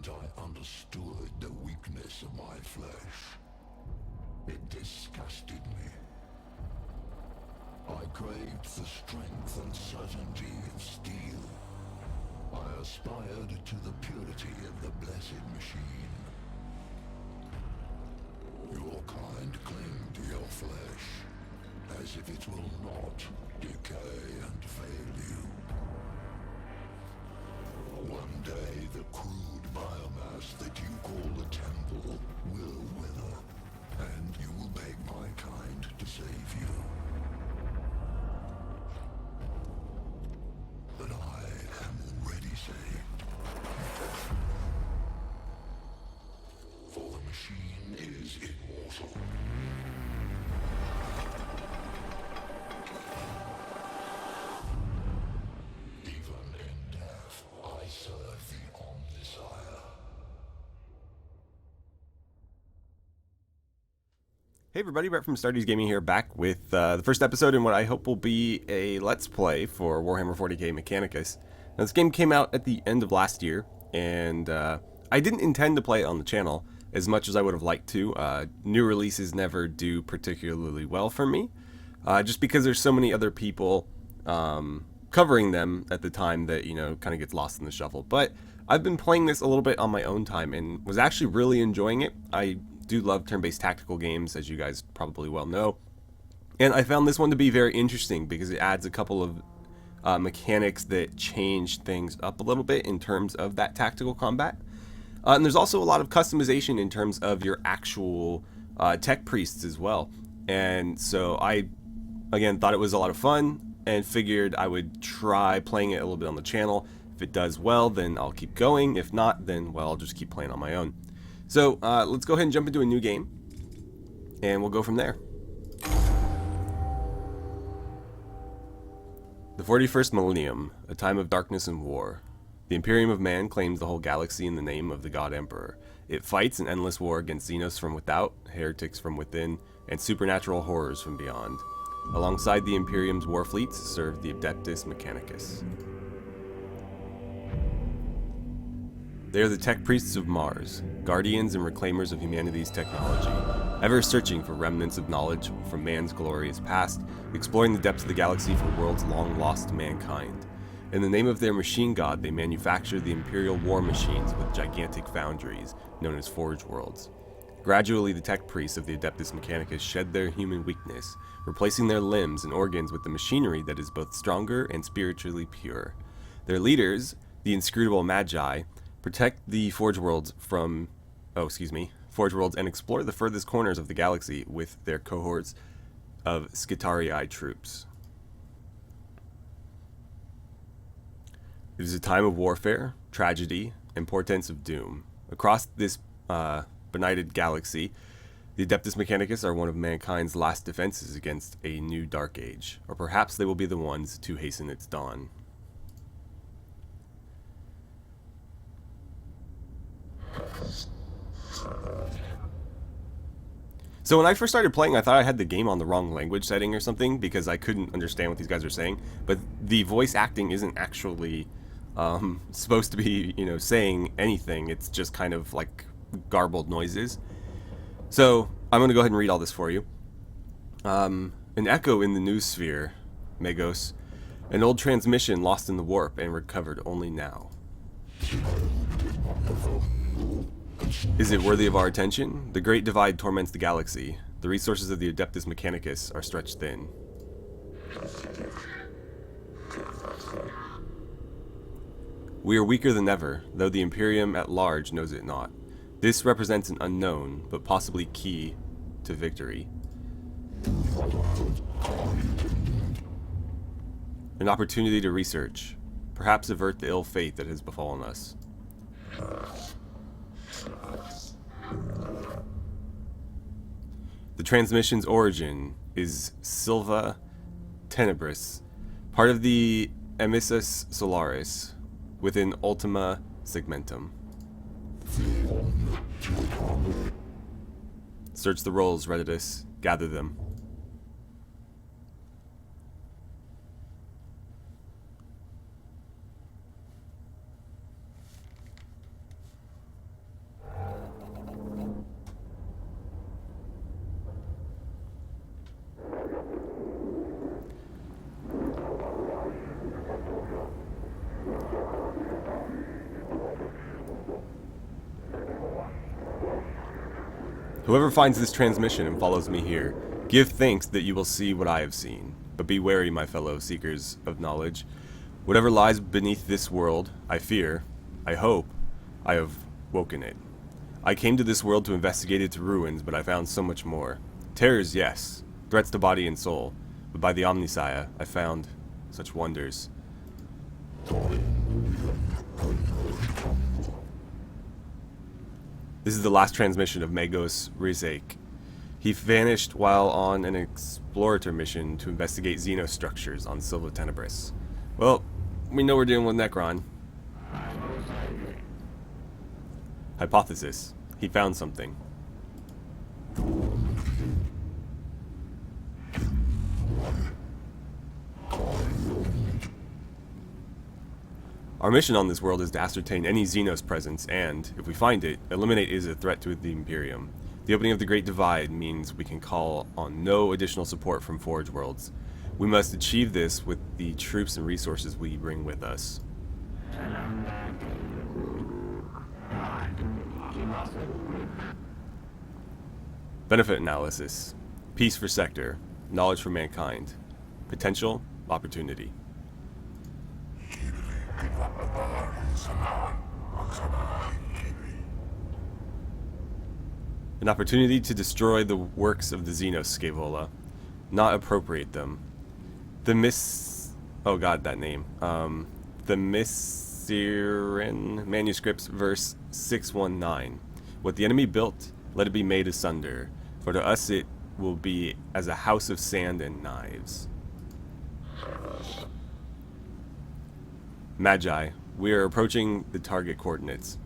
moment I understood the weakness of my flesh, it disgusted me. I craved the strength and certainty of steel. I aspired to the purity of the blessed machine. Your kind cling to your flesh, as if it will not decay and fail you. One day the crude biomass that you call the temple will wither, and you will beg my kind to save you. But I am already saved. For the machine is immortal. Even in death, I serve the Omnisire. Hey everybody, Brett from AstartesGaming here, back with the first episode in what I hope will be a Let's Play for Warhammer 40k Mechanicus. Now this game came out at the end of last year, and I didn't intend to play it on the channel as much as I would have liked to. New releases never do particularly well for me, just because there's so many other people covering them at the time that, you know, kind of gets lost in the shuffle. But I've been playing this a little bit on my own time and was actually really enjoying it. I do love turn-based tactical games, as you guys probably well know, and I found this one to be very interesting because it adds a couple of mechanics that change things up a little bit in terms of that tactical combat. And there's also a lot of customization in terms of your actual tech priests as well. And so I, again, thought it was a lot of fun and figured I would try playing it a little bit on the channel. If it does well, then I'll keep going. If not, then, well, I'll just keep playing on my own. So let's go ahead and jump into a new game, and we'll go from there. The 41st Millennium, a time of darkness and war. The Imperium of Man claims the whole galaxy in the name of the God Emperor. It fights an endless war against xenos from without, heretics from within, and supernatural horrors from beyond. Alongside the Imperium's war fleets serve the Adeptus Mechanicus. They are the tech priests of Mars, guardians and reclaimers of humanity's technology, ever searching for remnants of knowledge from man's glorious past, exploring the depths of the galaxy for worlds long lost to mankind. In the name of their machine god, they manufacture the Imperial war machines with gigantic foundries, known as Forge Worlds. Gradually, the tech priests of the Adeptus Mechanicus shed their human weakness, replacing their limbs and organs with the machinery that is both stronger and spiritually pure. Their leaders, the inscrutable Magi, protect the Forge Worlds and explore the furthest corners of the galaxy with their cohorts of Skitarii troops. It is a time of warfare, tragedy, and portents of doom. Across this benighted galaxy, the Adeptus Mechanicus are one of mankind's last defenses against a new dark age, or perhaps they will be the ones to hasten its dawn. So when I first started playing, I thought I had the game on the wrong language setting or something because I couldn't understand what these guys are saying. But the voice acting isn't actually supposed to be, you know, saying anything. It's just kind of like garbled noises. So I'm going to go ahead and read all this for you. An echo in the news sphere, Megos. An old transmission lost in the warp and recovered only now. Is it worthy of our attention? The Great Divide torments the galaxy. The resources of the Adeptus Mechanicus are stretched thin. We are weaker than ever, though the Imperium at large knows it not. This represents an unknown, but possibly key to victory. An opportunity to research, perhaps avert the ill fate that has befallen us. The transmission's origin is Silva Tenebris, part of the Emissus Solaris, within Ultima Segmentum. Search the rolls, Redditus. Gather them. Whoever finds this transmission and follows me here, give thanks that you will see what I have seen. But be wary, my fellow seekers of knowledge. Whatever lies beneath this world, I fear, I hope, I have woken it. I came to this world to investigate its ruins, but I found so much more. Terrors, yes. Threats to body and soul. But by the Omnissiah, I found such wonders. This is the last transmission of Magos Rizek. He vanished while on an explorator mission to investigate xenos structures on Silva Tenebris. Well, we know we're dealing with Necron. Hypothesis. He found something. Our mission on this world is to ascertain any xenos presence and, if we find it, eliminate it as a threat to the Imperium. The opening of the Great Divide means we can call on no additional support from Forge Worlds. We must achieve this with the troops and resources we bring with us. Benefit analysis. Peace for sector. Knowledge for mankind. Potential. Opportunity. An opportunity to destroy the works of the Xenos Scaevola. Not appropriate them. Oh god, that name. The Mysiren Manuscripts, verse 619. What the enemy built, let it be made asunder. For to us it will be as a house of sand and knives. Magi, we are approaching the target coordinates.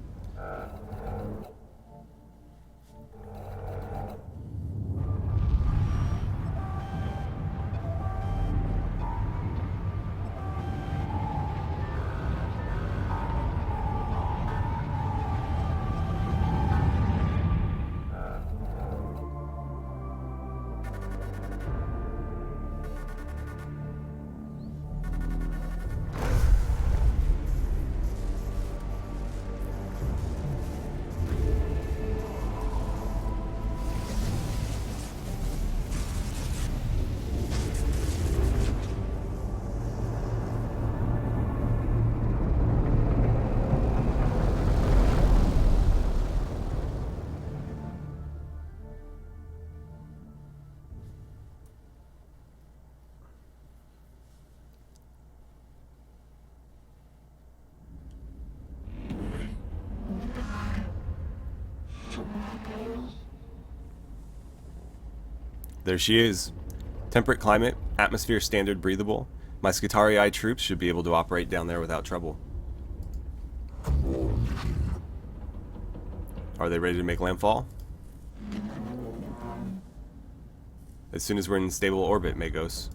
There she is. Temperate climate, atmosphere standard breathable. My Skitarii troops should be able to operate down there without trouble. Are they ready to make landfall? As soon as we're in stable orbit, Magos.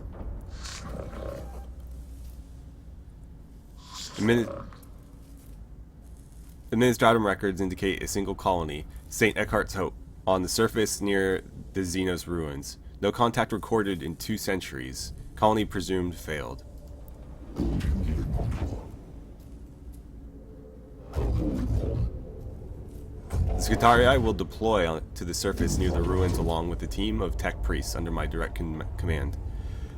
Administratum records indicate a single colony, St. Eckhart's Hope, on the surface near the Xenos ruins. No contact recorded in 2 centuries. Colony presumed failed. The Skitarii will deploy to the surface near the ruins along with a team of tech priests under my direct command.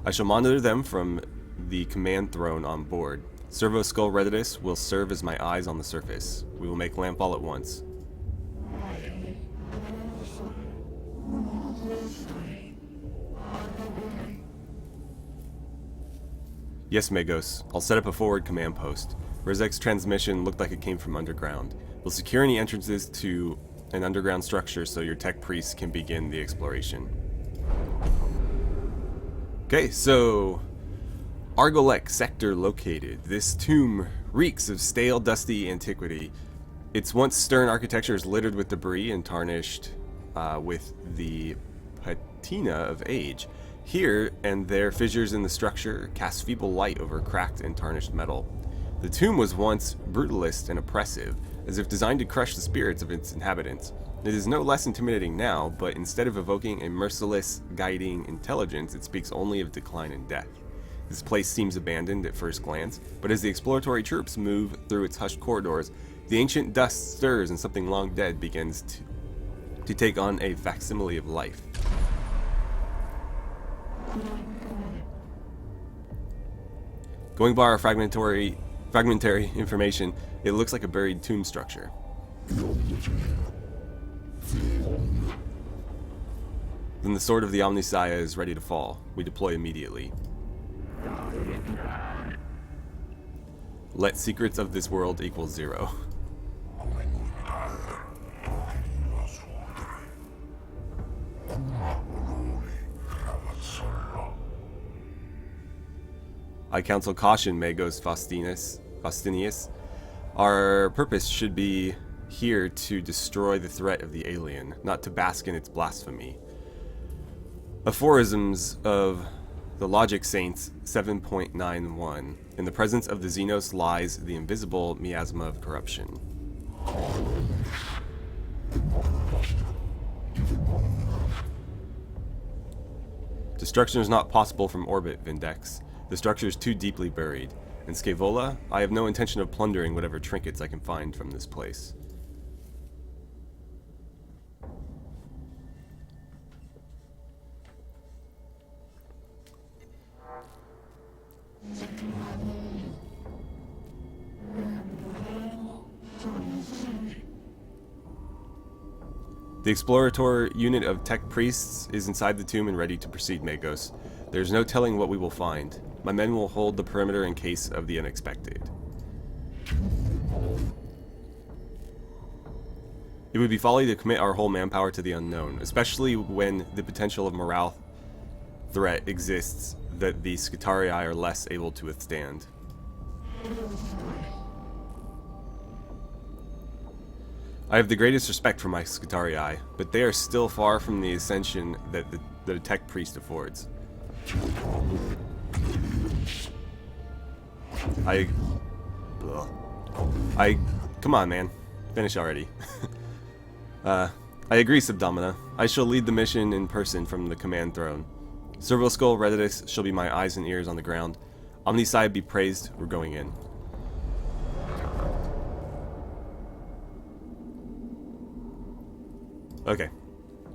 I shall monitor them from the command throne on board. Servo Skull Redidus will serve as my eyes on the surface. We will make landfall at once. Yes, Magos. I'll set up a forward command post. Rizek's transmission looked like it came from underground. We'll secure any entrances to an underground structure so your tech priests can begin the exploration. Okay, so Argolek sector located. This tomb reeks of stale, dusty antiquity. Its once stern architecture is littered with debris and tarnished with the patina of age. Here and there, fissures in the structure cast feeble light over cracked and tarnished metal. The tomb was once brutalist and oppressive, as if designed to crush the spirits of its inhabitants. It is no less intimidating now, but instead of evoking a merciless, guiding intelligence, it speaks only of decline and death. This place seems abandoned at first glance, but as the exploratory troops move through its hushed corridors, the ancient dust stirs and something long dead begins to take on a facsimile of life. Going by our fragmentary information, it looks like a buried tomb structure. Then the sword of the Omnissiah is ready to fall. We deploy immediately. Let secrets of this world equal 0. I counsel caution, Magos Faustinius. Our purpose should be here to destroy the threat of the alien, not to bask in its blasphemy. Aphorisms of the Logic Saints 7.91. In the presence of the xenos lies the invisible miasma of corruption. Destruction is not possible from orbit, Vindex. The structure is too deeply buried. In Scaevola, I have no intention of plundering whatever trinkets I can find from this place. The Explorator unit of tech priests is inside the tomb and ready to proceed, Magos. There's no telling what we will find. My men will hold the perimeter in case of the unexpected. It would be folly to commit our whole manpower to the unknown, especially when the potential of morale threat exists that the Scutarii are less able to withstand. I have the greatest respect for my Scutarii, but they are still far from the ascension that the tech priest affords. Come on, man. Finish already. I agree, Subdomina. I shall lead the mission in person from the command throne. Servoskull Redidus shall be my eyes and ears on the ground. Omnissiah be praised, we're going in. Okay,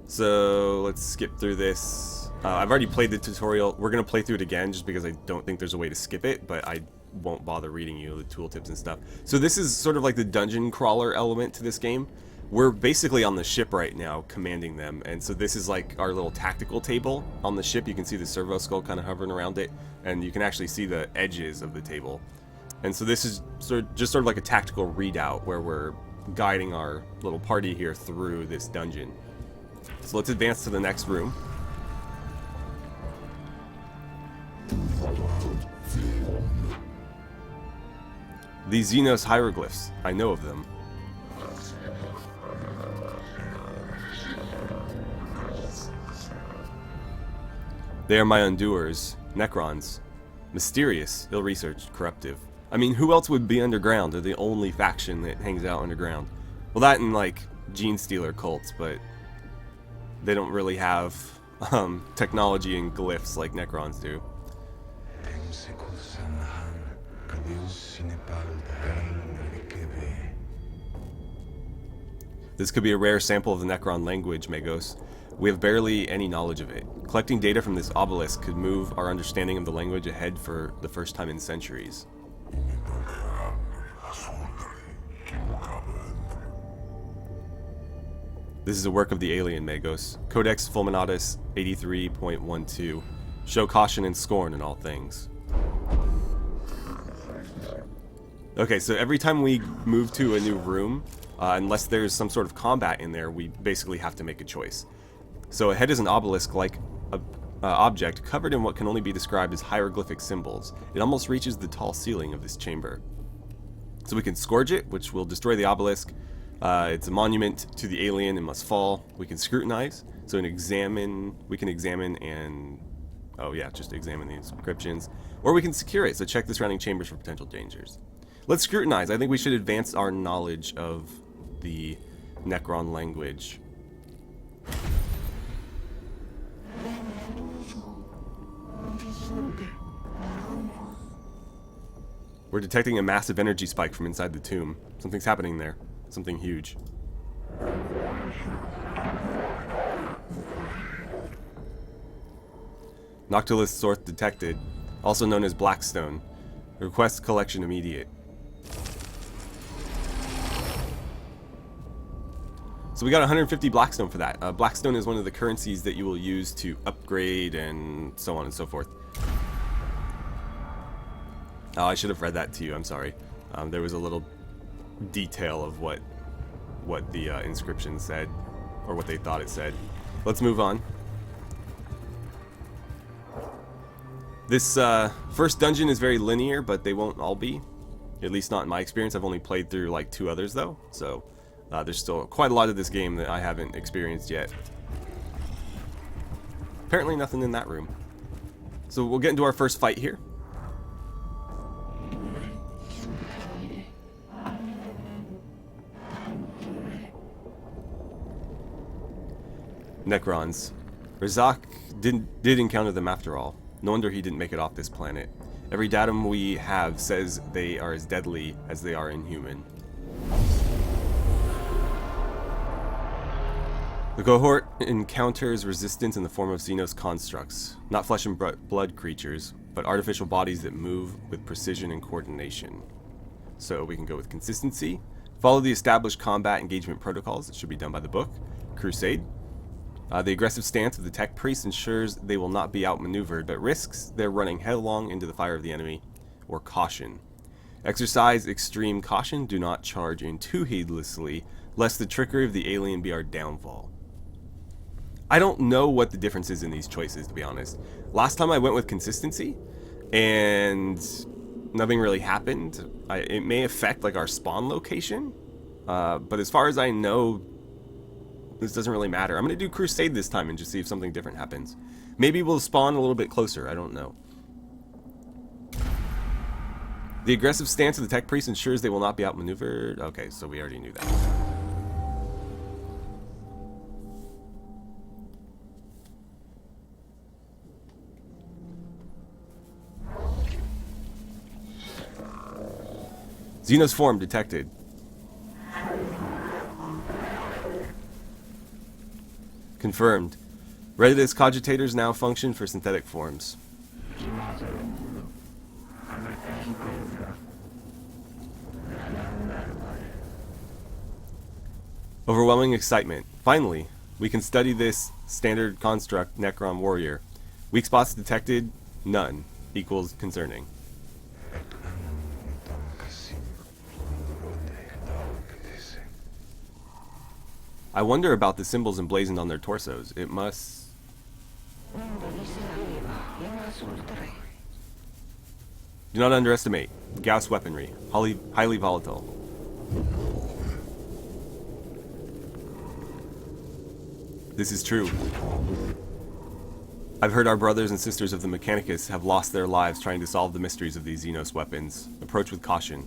so let's skip through this. I've already played the tutorial. We're going to play through it again just because I don't think there's a way to skip it, but I won't bother reading you the tooltips and stuff. So this is sort of like the dungeon crawler element to this game. We're basically on the ship right now, commanding them, and so this is like our little tactical table on the ship. You can see the Servoskull kind of hovering around it, and you can actually see the edges of the table. And so this is just sort of like a tactical readout where we're guiding our little party here through this dungeon. So let's advance to the next room. These xenos hieroglyphs, I know of them. They are my undoers, Necrons. Mysterious, ill-researched, corruptive. I mean, who else would be underground? They're the only faction that hangs out underground. Well, that and, like, gene stealer cults, but they don't really have technology and glyphs like Necrons do. This could be a rare sample of the Necron language, Magos. We have barely any knowledge of it. Collecting data from this obelisk could move our understanding of the language ahead for the first time in centuries. This is a work of the alien, Magos. Codex Fulminatus 83.12. Show caution and scorn in all things. Okay, so every time we move to a new room, unless there's some sort of combat in there, we basically have to make a choice. So ahead is an obelisk-like object covered in what can only be described as hieroglyphic symbols. It almost reaches the tall ceiling of this chamber. So we can scourge it, which will destroy the obelisk. It's a monument to the alien and must fall. We can scrutinize, so we can examine and, just examine the inscriptions. Or we can secure it, so check the surrounding chambers for potential dangers. Let's scrutinize. I think we should advance our knowledge of the Necron language. We're detecting a massive energy spike from inside the tomb. Something's happening there. Something huge. Noctilus source detected, also known as Blackstone. Request collection immediate. So we got 150 Blackstone for that. Blackstone is one of the currencies that you will use to upgrade and so on and so forth. Oh, I should have read that to you. I'm sorry. There was a little detail of what the inscription said, or what they thought it said. Let's move on. This first dungeon is very linear, but they won't all be. At least not in my experience. I've only played through like 2 others though, so there's still quite a lot of this game that I haven't experienced yet. Apparently nothing in that room. So we'll get into our first fight here. Necrons. Razak did encounter them after all. No wonder he didn't make it off this planet. Every datum we have says they are as deadly as they are inhuman. The cohort encounters resistance in the form of xenos constructs, not flesh and blood creatures, but artificial bodies that move with precision and coordination. So we can go with consistency, follow the established combat engagement protocols that should be done by the book, crusade. The aggressive stance of the tech priest ensures they will not be outmaneuvered, but risks their running headlong into the fire of the enemy, or caution. Exercise extreme caution, do not charge in too heedlessly, lest the trickery of the alien be our downfall. I don't know what the difference is in these choices, to be honest. Last time I went with consistency, and nothing really happened. It may affect like our spawn location, but as far as I know, this doesn't really matter. I'm going to do crusade this time and just see if something different happens. Maybe we'll spawn a little bit closer, I don't know. The aggressive stance of the tech priest ensures they will not be outmaneuvered. Okay, so we already knew that. Xenos form detected. Confirmed. Redditus cogitators now function for synthetic forms. Overwhelming excitement. Finally, we can study this standard construct Necron warrior. Weak spots detected, none. Equals concerning. I wonder about the symbols emblazoned on their torsos. It must... Do not underestimate Gauss weaponry. Highly volatile. This is true. I've heard our brothers and sisters of the Mechanicus have lost their lives trying to solve the mysteries of these xenos weapons. Approach with caution.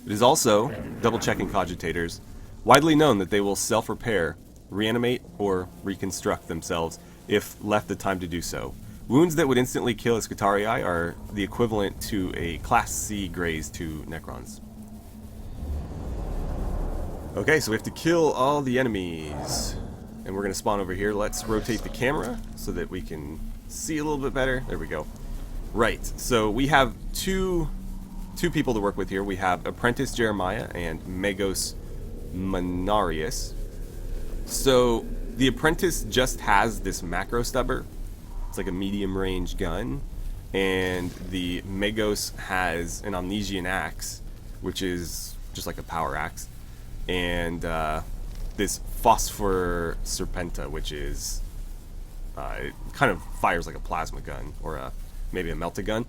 It is also, double-checking cogitators, widely known that they will self-repair, reanimate, or reconstruct themselves if left the time to do so. Wounds that would instantly kill a Scutarii are the equivalent to a Class C graze to Necrons. Okay, so we have to kill all the enemies. And we're going to spawn over here. Let's rotate the camera so that we can see a little bit better. There we go. Right, so we have two people to work with here. We have Apprentice Jeremiah and Magos Manarius. So the Apprentice just has this macro stubber. It's like a medium range gun. And the Magos has an Amnesian axe, which is just like a power axe. And this Phosphor Serpenta, which is it kind of fires like a plasma gun or maybe a melta gun.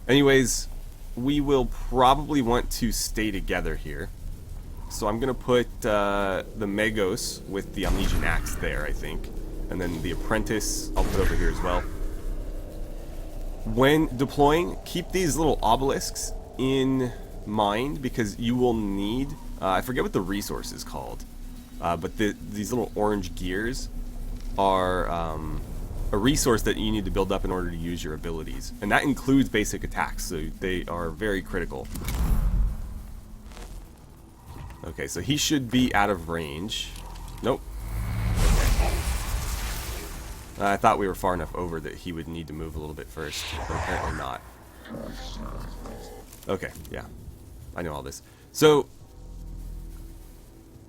Anyways, we will probably want to stay together here. So I'm going to put the Magos with the Amnesian axe there, I think. And then the Apprentice I'll put over here as well. When deploying, keep these little obelisks in mind because you will need... I forget what the resource is called. But these little orange gears are a resource that you need to build up in order to use your abilities. And that includes basic attacks, so they are very critical. Okay, so he should be out of range. Nope, I thought we were far enough over that he would need to move a little bit first, but apparently not. Okay, yeah. I know all this. So,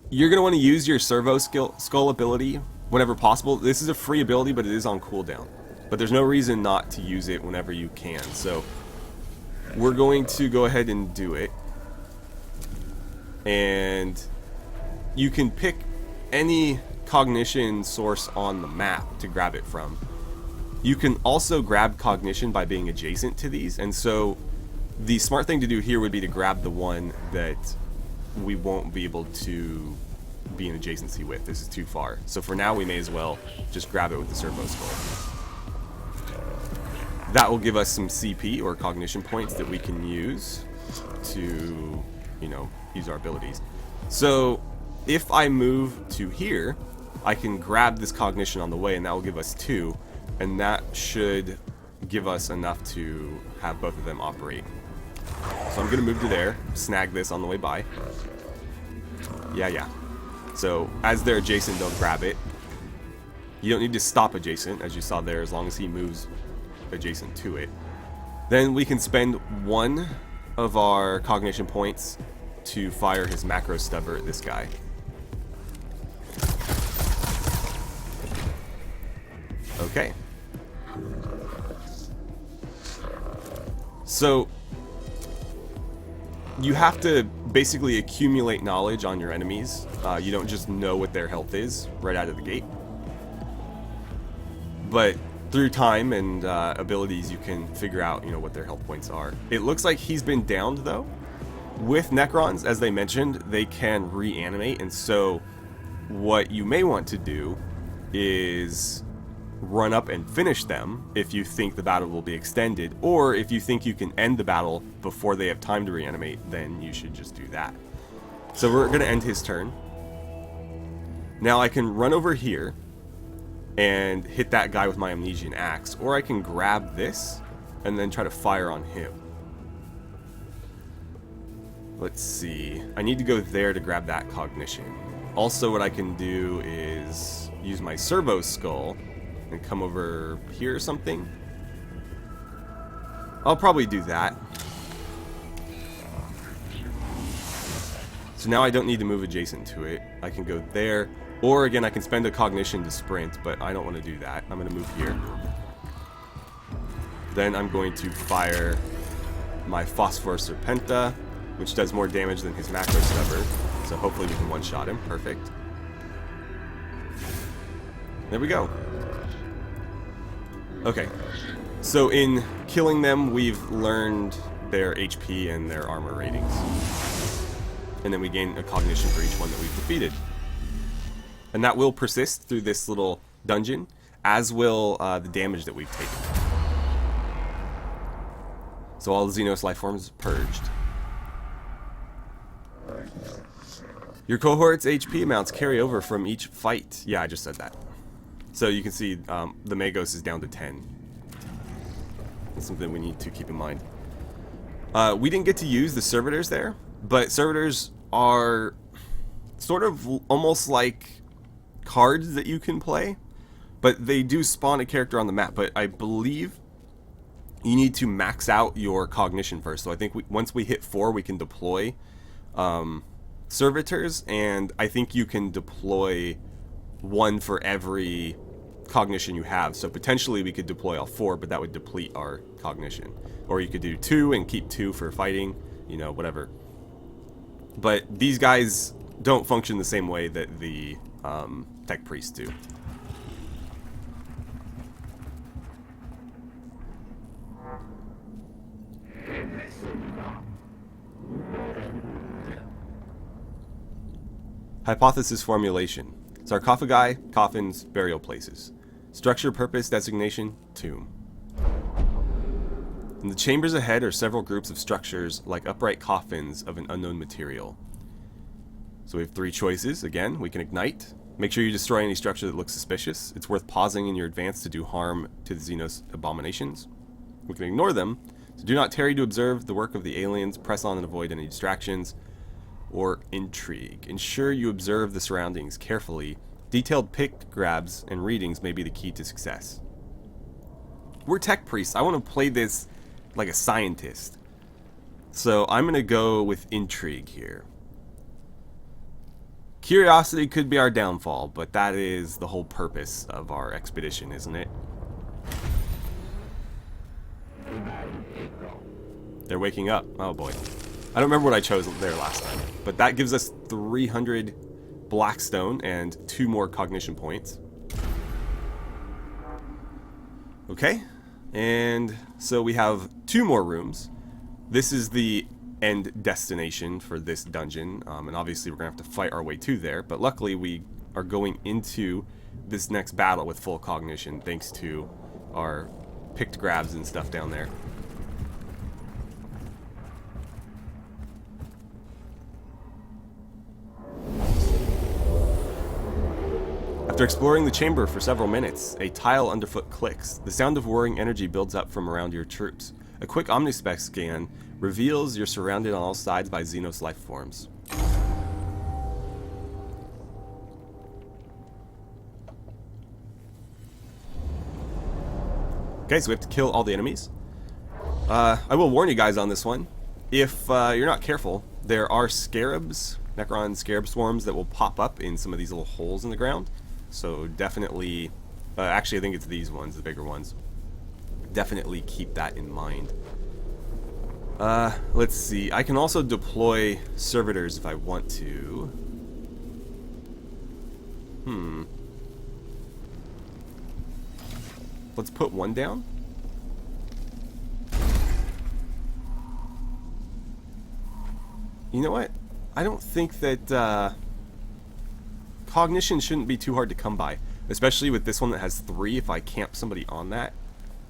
you're going to want to use your servo skull ability whenever possible. This is a free ability, but it is on cooldown. But there's no reason not to use it whenever you can. So, we're going to go ahead and do it. And you can pick any cognition source on the map to grab it from. You can also grab cognition by being adjacent to these, and so the smart thing to do here would be to grab the one that we won't be able to be in adjacency with. This is too far. So for now we may as well just grab it with the servo skull. That will give us some CP or cognition points that we can use to, you know, use our abilities. So if I move to here, I can grab this cognition on the way, and that will give us 2, and that should give us enough to have both of them operate. So I'm going to move to there, snag this on the way by. Yeah. So as they're adjacent, they'll grab it. You don't need to stop adjacent, as you saw there, as long as he moves adjacent to it. Then we can spend 1 of our cognition points to fire his macro stubber at this guy. Okay. So you have to basically accumulate knowledge on your enemies. You don't just know what their health is right out of the gate. But through time and abilities, you can figure out, you know, what their health points are. It looks like he's been downed though. With Necrons, as they mentioned, they can reanimate, and so what you may want to do is run up and finish them if you think the battle will be extended, or if you think you can end the battle before they have time to reanimate, then you should just do that. So we're going to end his turn. Now I can run over here and hit that guy with my Amnesian Axe, or I can grab this and then try to fire on him. Let's see. I need to go there to grab that cognition. Also, what I can do is use my servo skull and come over here or something. I'll probably do that. So now I don't need to move adjacent to it. I can go there. Or again, I can spend a cognition to sprint, but I don't want to do that. I'm going to move here. Then I'm going to fire my Phosphor Serpenta, which does more damage than his macro stubber. So hopefully we can one-shot him. Perfect. There we go. Okay. So in killing them, we've learned their HP and their armor ratings. And then we gain a cognition for each one that we've defeated. And that will persist through this little dungeon, as will the damage that we've taken. So all the xenos life forms purged. Your cohort's HP amounts carry over from each fight. Yeah, I just said that. So you can see the Magos is down to 10. That's something we need to keep in mind. We didn't get to use the servitors there, but servitors are sort of almost like cards that you can play, but they do spawn a character on the map. But I believe you need to max out your cognition first. So I think once we hit 4, we can deploy servitors, and I think you can deploy 1 for every cognition you have. So potentially we could deploy all 4, but that would deplete our cognition. Or you could do 2 and keep 2 for fighting, you know, whatever. But these guys don't function the same way that the tech priests do. Hypothesis formulation. Sarcophagi, coffins, burial places. Structure, purpose, designation, tomb. In the chambers ahead are several groups of structures like upright coffins of an unknown material. So we have 3 choices. Again, we can ignite. Make sure you destroy any structure that looks suspicious. It's worth pausing in your advance to do harm to the xenos abominations. We can ignore them. So do not tarry to observe the work of the aliens. Press on and avoid any distractions or intrigue. Ensure you observe the surroundings carefully Detailed pick grabs and readings may be the key to success. We're tech priests. I want to play this like a scientist. So I'm going to go with intrigue here. Curiosity could be our downfall, but that is the whole purpose of our expedition, isn't it? They're waking up. Oh boy. I don't remember what I chose there last time, but that gives us 300 Blackstone and 2 more cognition points. Okay, and so we have 2 more rooms. This is the end destination for this dungeon, and obviously we're gonna have to fight our way to there, but luckily we are going into this next battle with full cognition thanks to our picked grabs and stuff down there. After exploring the chamber for several minutes, a tile underfoot clicks. The sound of whirring energy builds up from around your troops. A quick omnispec scan reveals you're surrounded on all sides by xenos life forms. Okay, so we have to kill all the enemies. I will warn you guys on this one. If you're not careful, there are scarabs, Necron scarab swarms that will pop up in some of these little holes in the ground. So definitely, actually I think it's these ones, the bigger ones. Definitely keep that in mind. Let's see. I can also deploy servitors if I want to. Let's put 1 down. You know what? I don't think that cognition shouldn't be too hard to come by, especially with this one that has 3. If I camp somebody on that,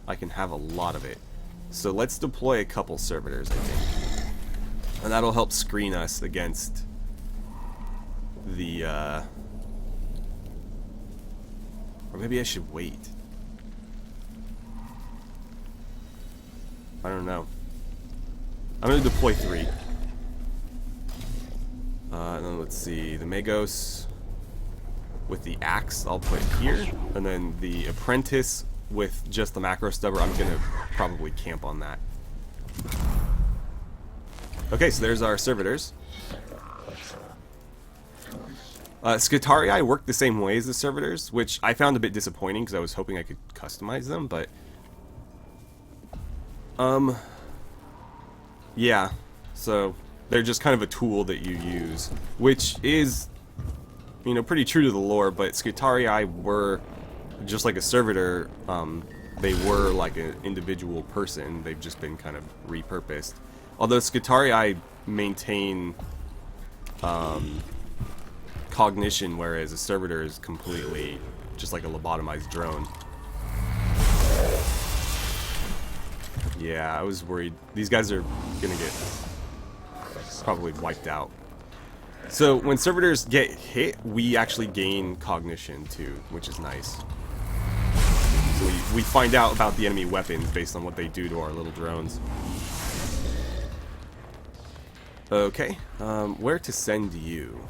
I can have a lot of it. So let's deploy a couple servitors, I think, and that'll help screen us against the or maybe I should wait. I don't know. I'm gonna deploy 3. And then let's see, the Magos with the axe I'll put here, and then the apprentice with just the macro stubber, I'm gonna probably camp on that. Okay, so there's our servitors. Scutarii work the same way as the servitors, which I found a bit disappointing because I was hoping I could customize them, but yeah, so they're just kind of a tool that you use, which is, you know, pretty true to the lore, but Scutarii were just like a servitor. They were like an individual person. They've just been kind of repurposed. Although Scutarii maintain cognition, whereas a servitor is completely just like a lobotomized drone. Yeah, I was worried. These guys are gonna get probably wiped out. So when servitors get hit, we actually gain cognition too, which is nice. So we find out about the enemy weapons based on what they do to our little drones. Okay, where to send you?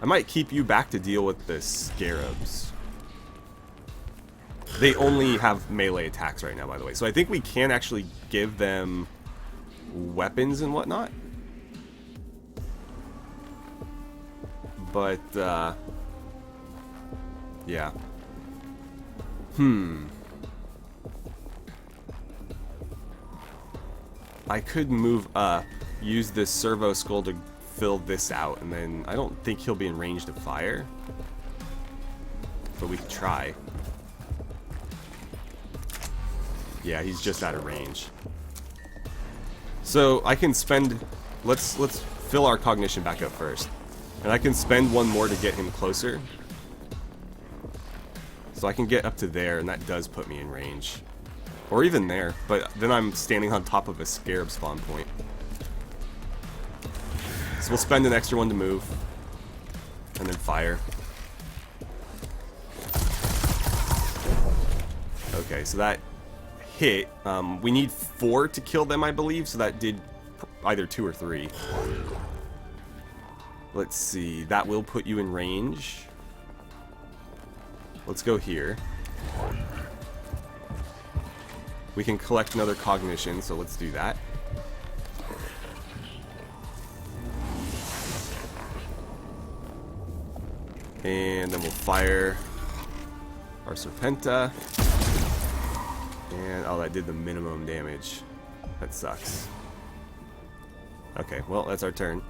I might keep you back to deal with the scarabs. They only have melee attacks right now, by the way. So I think we can actually give them weapons and whatnot. But, yeah. I could move up, use this servo skull to fill this out, and then I don't think he'll be in range to fire. But we could try. Yeah, he's just out of range. So I can spend, let's fill our cognition back up first. And I can spend 1 more to get him closer. So I can get up to there, and that does put me in range. Or even there, but then I'm standing on top of a scarab spawn point. So we'll spend an extra 1 to move. And then fire. Okay, so that hit. We need 4 to kill them, I believe, so that did either 2 or 3. Let's see. That will put you in range. Let's go here. We can collect another cognition, so let's do that. And then we'll fire our Serpenta. And, oh, that did the minimum damage. That sucks. Okay, well, that's our turn.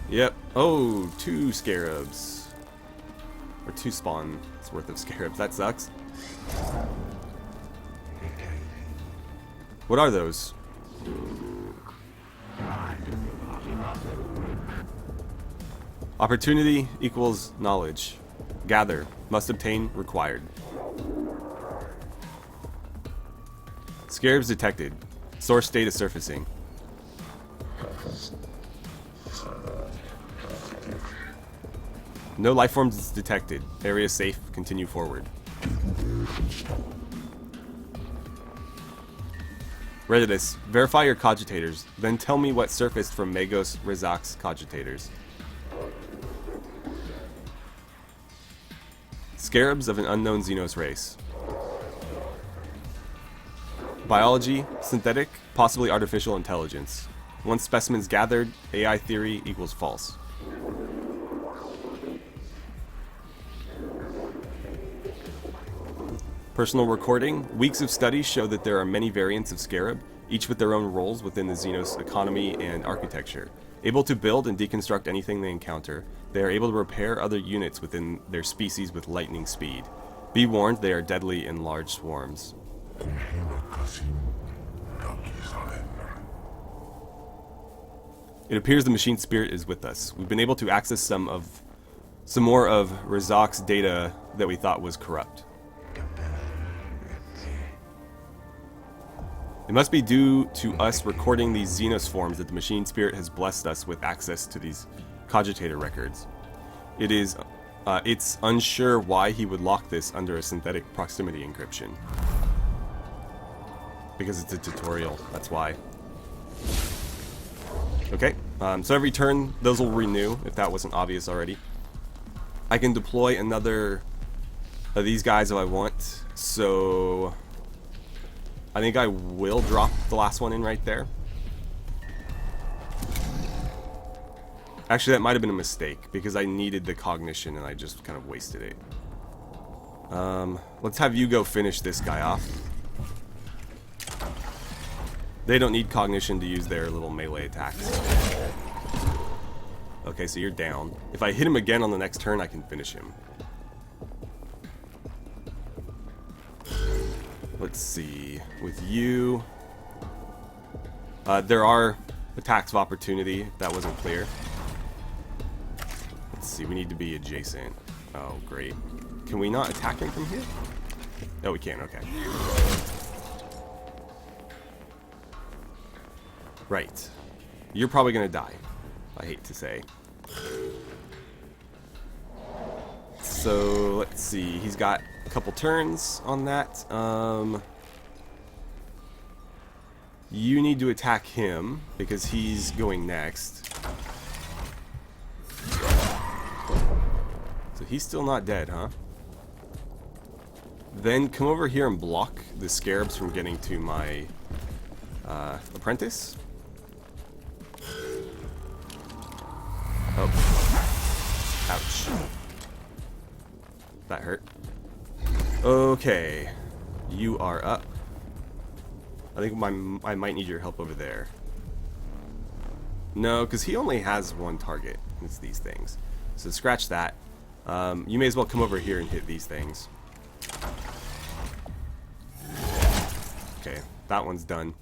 Yep. Oh, 2 scarabs. Or 2 spawns worth of scarabs. That sucks. What are those? Opportunity equals knowledge. Gather. Must obtain. Required. Scarabs detected. Source data surfacing. No life forms detected. Area safe. Continue forward. Redidus, verify your cogitators. Then tell me what surfaced from Magos Rizak's cogitators. Scarabs of an unknown xenos race. Biology, synthetic, possibly artificial intelligence. Once specimens gathered, AI theory equals false. Personal recording. Weeks of studies show that there are many variants of Scarab, each with their own roles within the Xenos economy and architecture. Able to build and deconstruct anything they encounter, they are able to repair other units within their species with lightning speed. Be warned, they are deadly in large swarms. It appears the machine spirit is with us. We've been able to access some more of Rizak's data that we thought was corrupt. It must be due to us recording these Xenos forms that the machine spirit has blessed us with access to these cogitator records. It's unsure why he would lock this under a synthetic proximity encryption. Because it's a tutorial, that's why. Okay, so every turn, those will renew, if that wasn't obvious already. I can deploy another of these guys if I want, so I think I will drop the last one in right there. Actually, that might have been a mistake, because I needed the cognition and I just kind of wasted it. Let's have you go finish this guy off. They don't need cognition to use their little melee attacks. Okay, so you're down. If I hit him again on the next turn, I can finish him. Let's see. With you, there are attacks of opportunity, if that wasn't clear. Let's see, we need to be adjacent. Oh, great. Can we not attack him from here? Oh, we can, okay. Right. You're probably gonna die, I hate to say. So, let's see, he's got a couple turns on that. You need to attack him, because he's going next. So he's still not dead, huh? Then come over here and block the scarabs from getting to my apprentice. Oh. Ouch. That hurt. Okay. You are up. I think I might need your help over there. No, because he only has one target. It's these things. So scratch that. You may as well come over here and hit these things. Okay, that one's done.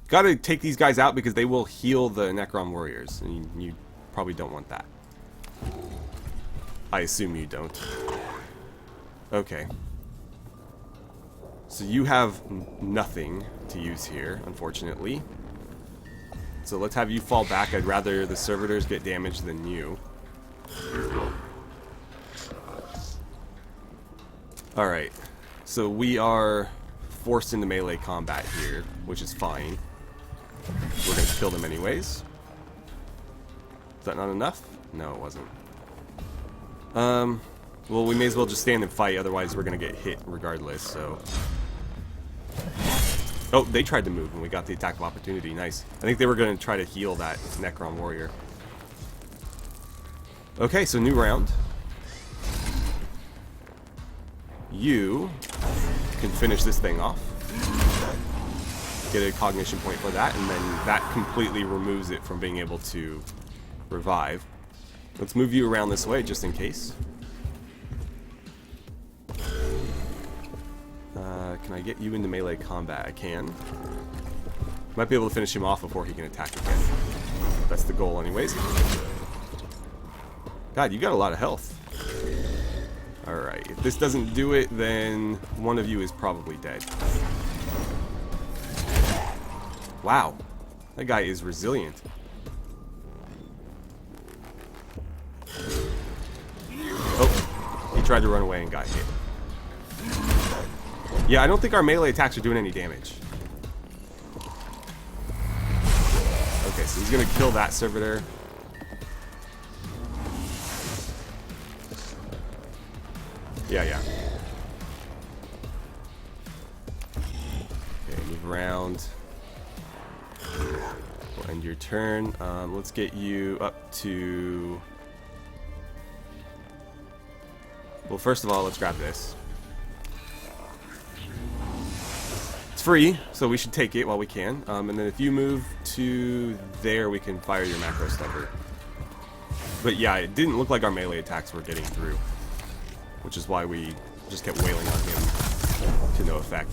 Gotta take these guys out because they will heal the Necron warriors. And you probably don't want that. I assume you don't. Okay. So you have nothing to use here, unfortunately. So let's have you fall back. I'd rather the servitors get damaged than you. Alright. So we are forced into melee combat here, which is fine. We're going to kill them anyways. Is that not enough? No, it wasn't. Well, we may as well just stand and fight, otherwise we're gonna get hit regardless, so... Oh, they tried to move and we got the attack of opportunity. Nice. I think they were gonna try to heal that Necron warrior. Okay, so new round. You can finish this thing off. Get a cognition point for that, and then that completely removes it from being able to revive. Let's move you around this way, just in case. Can I get you into melee combat? I can. Might be able to finish him off before he can attack again. That's the goal anyways. God, you got a lot of health. Alright, if this doesn't do it, then one of you is probably dead. Wow, that guy is resilient. Oh, he tried to run away and got hit. Yeah, I don't think our melee attacks are doing any damage. Okay, so he's gonna kill that servitor. Yeah. Okay, move around. We'll end your turn. Let's get you up to... Well, first of all, let's grab this. It's free, so we should take it while we can. And then if you move to there, we can fire your macro stubber. But yeah, it didn't look like our melee attacks were getting through, which is why we just kept wailing on him to no effect.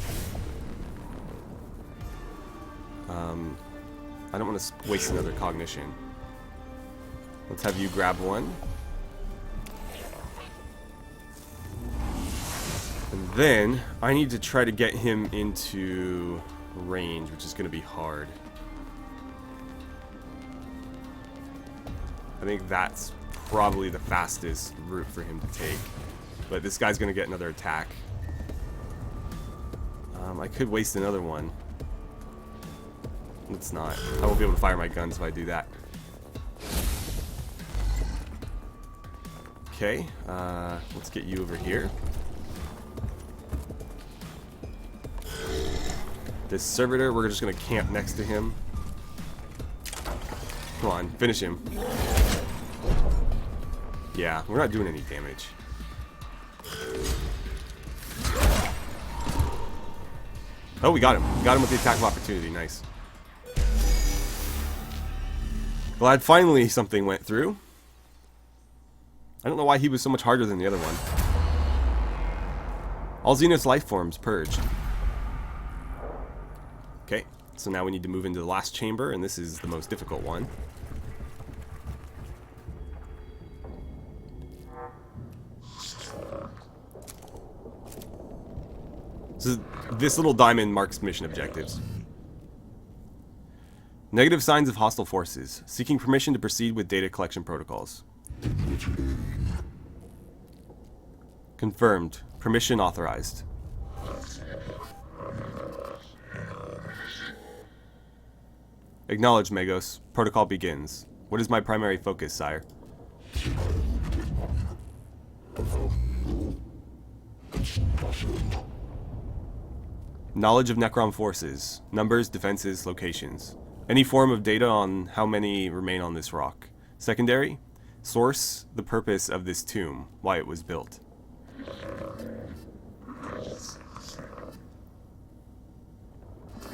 I don't want to waste another cognition. Let's have you grab one. And then I need to try to get him into range, which is going to be hard. I think that's probably the fastest route for him to take. But this guy's going to get another attack. I could waste another one. Let's not. I won't be able to fire my guns if I do that. Okay, let's get you over here. This servitor, we're just going to camp next to him. Come on, finish him. Yeah, we're not doing any damage. Oh, we got him. We got him with the attack of opportunity. Nice. Glad finally something went through. I don't know why he was so much harder than the other one. All xenos life forms purged. Okay, so now we need to move into the last chamber, and this is the most difficult one. So this little diamond marks mission objectives. Negative signs of hostile forces. Seeking permission to proceed with data collection protocols. Confirmed. Permission authorized. Acknowledge, Magos. Protocol begins. What is my primary focus, sire? Knowledge of Necron forces. Numbers, defenses, locations. Any form of data on how many remain on this rock. Secondary. Source, the purpose of this tomb. Why it was built.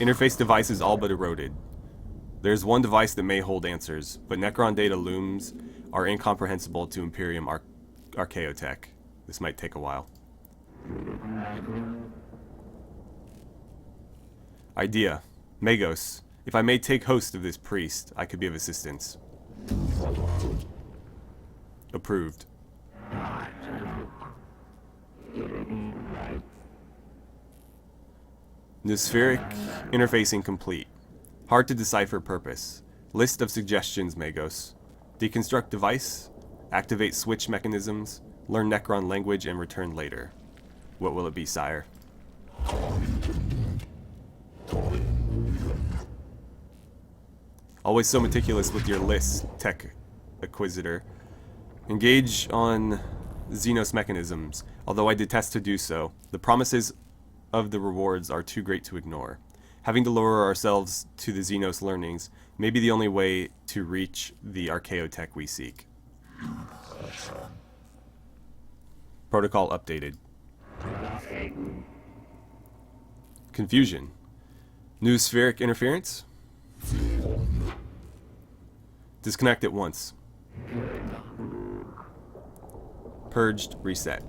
Interface devices all but eroded. There's one device that may hold answers, but Necron data looms are incomprehensible to Imperium Archaeotech. This might take a while. Idea. Magos. If I may take host of this priest, I could be of assistance. Approved. Nospheric interfacing complete. Hard to decipher purpose. List of suggestions, Magos. Deconstruct device. Activate switch mechanisms. Learn Necron language and return later. What will it be, sire? Always so meticulous with your lists, tech Acquisitor. Engage on xenos mechanisms. Although I detest to do so, the promises of the rewards are too great to ignore. Having to lower ourselves to the xenos learnings may be the only way to reach the archaeotech we seek. Protocol updated. Confusion. New spheric interference? Disconnect at once. Purged, reset.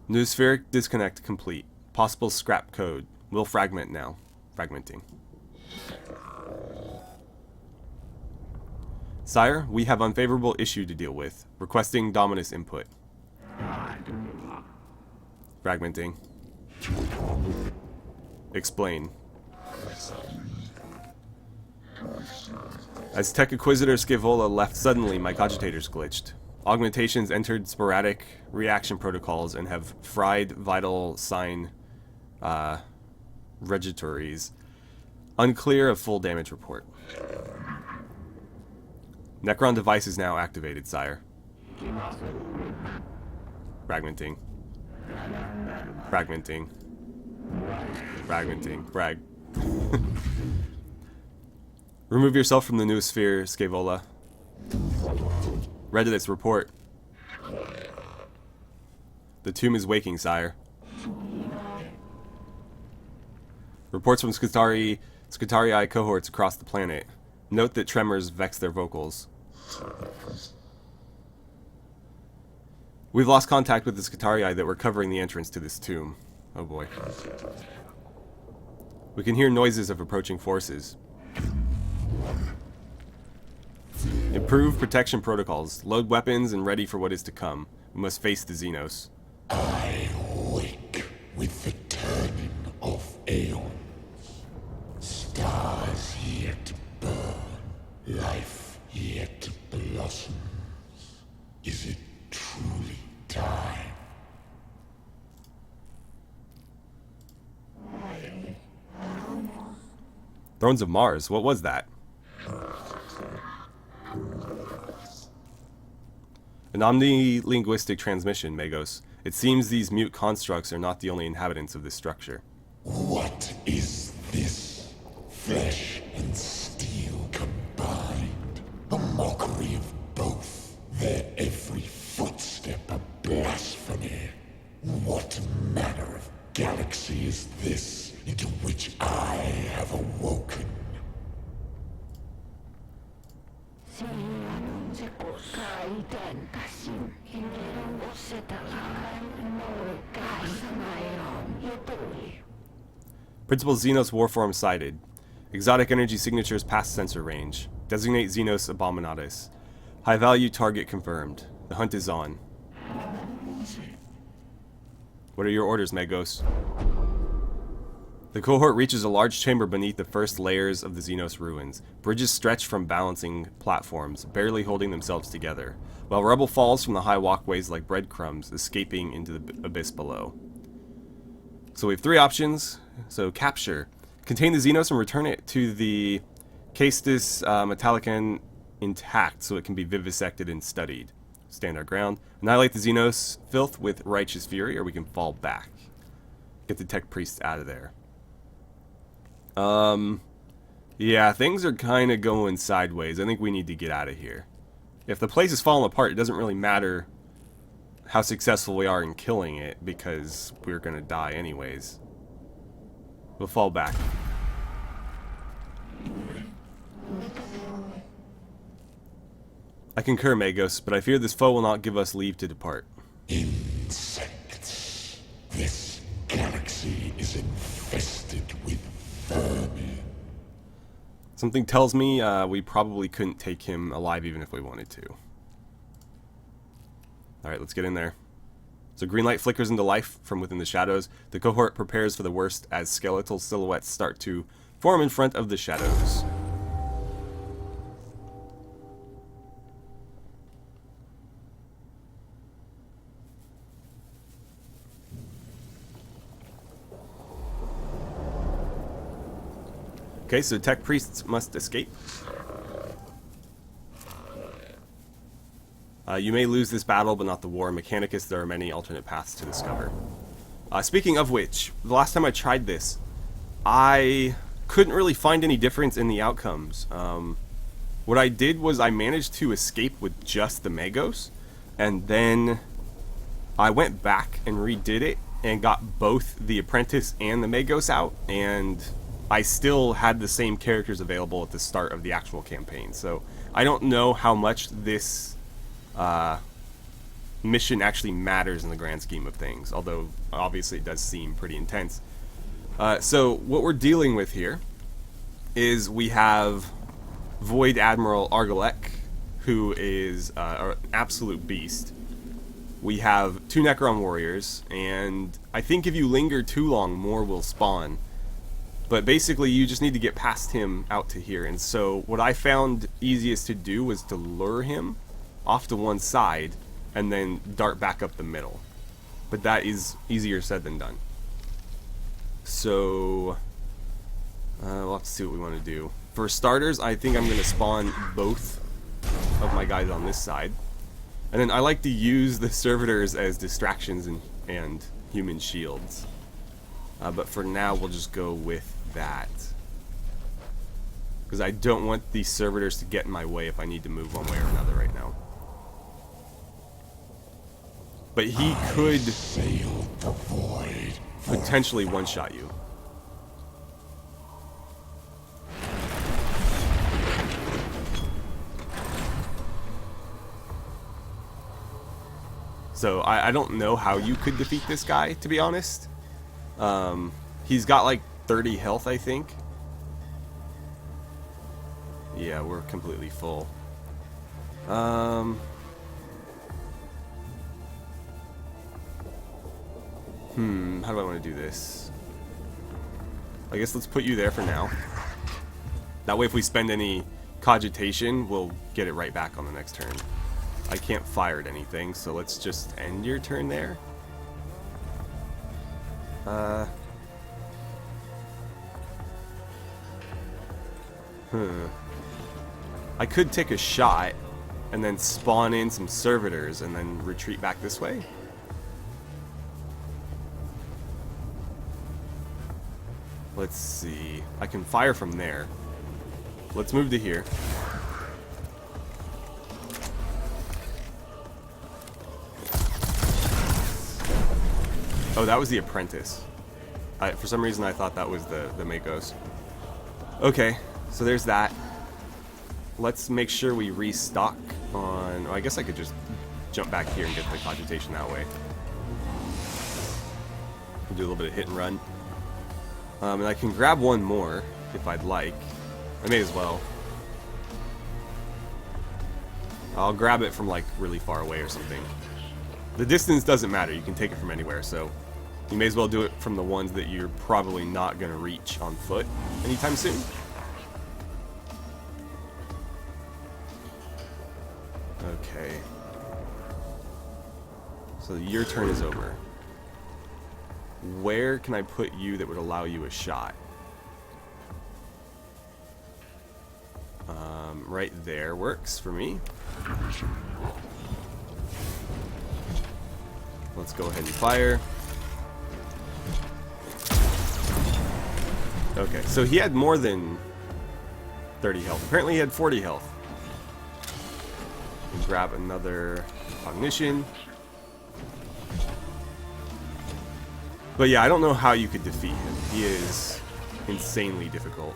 New spheric disconnect complete. Possible scrap code. Will fragment now. Fragmenting. Sire, we have unfavorable issue to deal with. Requesting Dominus input. Fragmenting. Explain. As Tech Acquisitor Scaevola left suddenly, my cogitators glitched. Augmentations entered sporadic reaction protocols and have fried vital sign regitories. Unclear of full damage report. Necron device is now activated, sire. Fragmenting. Fragmenting. Fragmenting. Frag. Remove yourself from the new sphere, Scaevola. Read this report. The tomb is waking, sire. Reports from Scutarii cohorts across the planet. Note that tremors vex their vocals. We've lost contact with the Scutarii that were covering the entrance to this tomb. Oh boy. We can hear noises of approaching forces. Improve protection protocols. Load weapons and ready for what is to come. We must face the xenos. I wake with the turning of aeons. Stars yet burn, life yet blossoms. Is it truly time? Thrones of Mars, what was that? An omni-linguistic transmission, Magos. It seems these mute constructs are not the only inhabitants of this structure. What is this? Flesh and steel combined. A mockery of both. Their every footstep a blasphemy. What manner of galaxy is this into which I have awoken? Principal Xenos Warform sighted. Exotic energy signatures past sensor range. Designate Xenos Abominatus. High value target confirmed. The hunt is on. What are your orders, Magos? The cohort reaches a large chamber beneath the first layers of the Xenos ruins. Bridges stretch from balancing platforms, barely holding themselves together, while rubble falls from the high walkways like breadcrumbs, escaping into the abyss below. So we have three options. So capture. Contain the Xenos and return it to the Castus Metallicon intact so it can be vivisected and studied. Stand our ground. Annihilate the Xenos filth with righteous fury, or we can fall back. Get the tech priests out of there. Yeah, things are kind of going sideways. I think we need to get out of here. If the place is falling apart, it doesn't really matter how successful we are in killing it, because we're gonna die anyways. We'll fall back. I concur, Magos, but I fear this foe will not give us leave to depart. Insects. This galaxy is infested with vermin. Something tells me we probably couldn't take him alive even if we wanted to. Alright, let's get in there. So green light flickers into life from within the shadows. The cohort prepares for the worst as skeletal silhouettes start to form in front of the shadows. Okay, so tech priests must escape. You may lose this battle, but not the war. Mechanicus, there are many alternate paths to discover. Speaking of which, the last time I tried this, I couldn't really find any difference in the outcomes. What I did was I managed to escape with just the Magos, and then I went back and redid it and got both the Apprentice and the Magos out, and I still had the same characters available at the start of the actual campaign. So I don't know how much this mission actually matters in the grand scheme of things, although obviously it does seem pretty intense. So what we're dealing with here is we have Void Admiral Argalek, who is an absolute beast. We have 2 Necron warriors, and I think if you linger too long, more will spawn. But basically, you just need to get past him out to here. And so what I found easiest to do was to lure him off to one side and then dart back up the middle. But that is easier said than done. So we'll have to see what we want to do. For starters, I think I'm going to spawn both of my guys on this side. And then I like to use the servitors as distractions and human shields. But for now, we'll just go with that. Because I don't want these servitors to get in my way if I need to move one way or another right now. But he could potentially one-shot you. So I don't know how you could defeat this guy, to be honest. He's got like 30 health, I think. Yeah, we're completely full. How do I want to do this? I guess let's put you there for now. That way if we spend any cogitation, we'll get it right back on the next turn. I can't fire at anything, so let's just end your turn there. I could take a shot and then spawn in some servitors and then retreat back this way. Let's see. I can fire from there. Let's move to here. Oh, that was the Apprentice. For some reason, I thought that was the Magos. Okay, so there's that. Let's make sure we restock on... Oh, I guess I could just jump back here and get the cogitation that way. Do a little bit of hit and run. And I can grab one more if I'd like. I may as well. I'll grab it from like really far away or something. The distance doesn't matter. You can take it from anywhere, so you may as well do it from the ones that you're probably not going to reach on foot anytime soon. Okay. So your turn is over. Where can I put you that would allow you a shot? Right there works for me. Let's go ahead and fire. Okay, so he had more than 30 health. Apparently he had 40 health. And grab another cognition. But yeah, I don't know how you could defeat him. He is insanely difficult.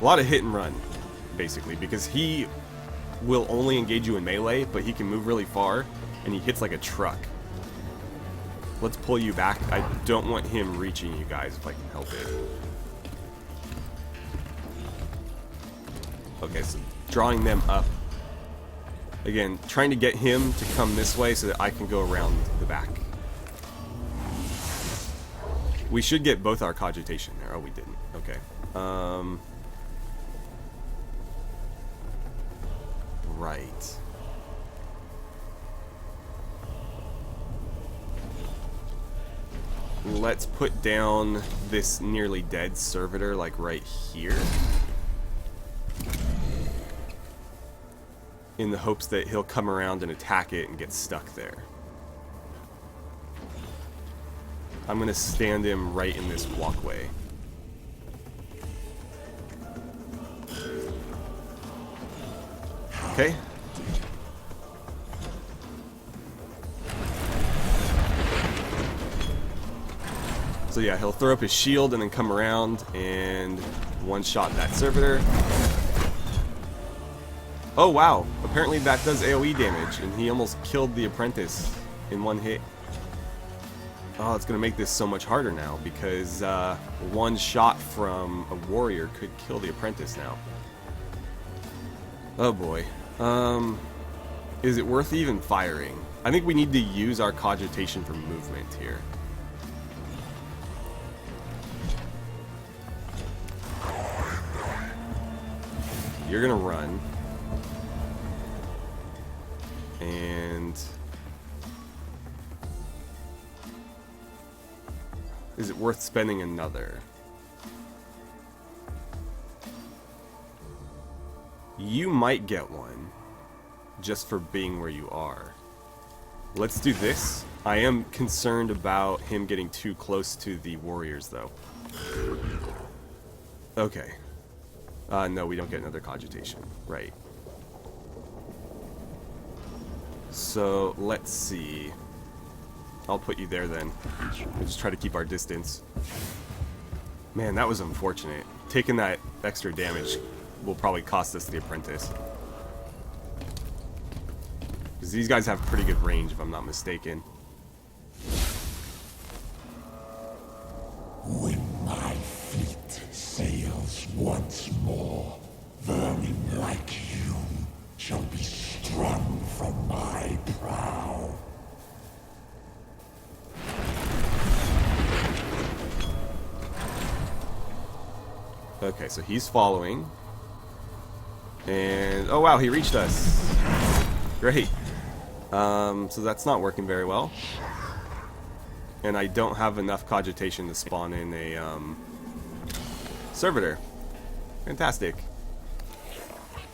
A lot of hit and run, basically, because he will only engage you in melee, but he can move really far, and he hits like a truck. Let's pull you back. I don't want him reaching you guys if I can help it. Okay, so drawing them up. Again, trying to get him to come this way so that I can go around the back. We should get both our cogitation there. Oh, we didn't. Okay. Right. let's put down this nearly dead servitor, like right here, in the hopes that he'll come around and attack it and get stuck there. I'm gonna stand him right in this walkway. Okay. So yeah, he'll throw up his shield and then come around and one-shot that servitor. Oh wow, apparently that does AoE damage, and he almost killed the apprentice in one hit. Oh, it's going to make this so much harder now, because one shot from a warrior could kill the apprentice now. Oh boy. Is it worth even firing? I think we need to use our cogitation for movement here. You're gonna run. And is it worth spending another? You might get one just for being where you are. Let's do this. I am concerned about him getting too close to the warriors though. Okay. No, we don't get another cogitation. Right. So, let's see. I'll put you there then. We'll just try to keep our distance. Man, that was unfortunate. Taking that extra damage will probably cost us the apprentice. Because these guys have pretty good range, if I'm not mistaken. When my fleet sails once more, vermin like you shall be strung from my prow. Okay, so he's following. And, oh wow, he reached us. Great. So that's not working very well. And I don't have enough cogitation to spawn in a, servitor. Fantastic.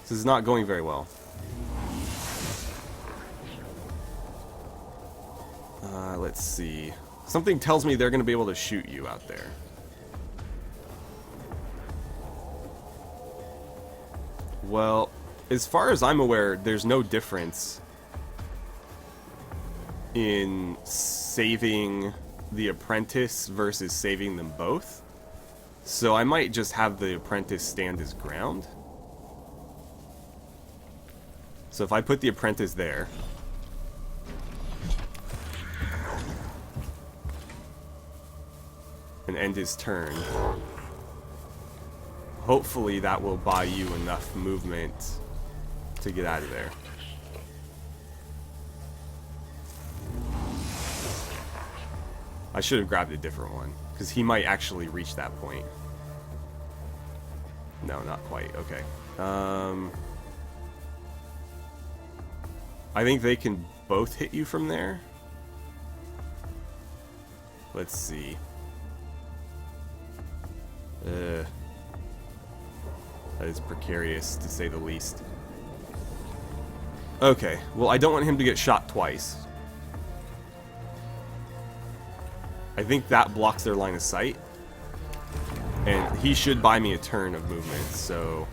This is not going very well. Let's see. Something tells me they're going to be able to shoot you out there. Well, as far as I'm aware, there's no difference in saving the apprentice versus saving them both. So I might just have the apprentice stand his ground. So if I put the apprentice there, and end his turn, hopefully that will buy you enough movement to get out of there. I should have grabbed a different one, because he might actually reach that point. No, not quite. Okay. I think they can both hit you from there. Let's see. That is precarious, to say the least. Okay, well, I don't want him to get shot twice. I think that blocks their line of sight. And he should buy me a turn of movement, so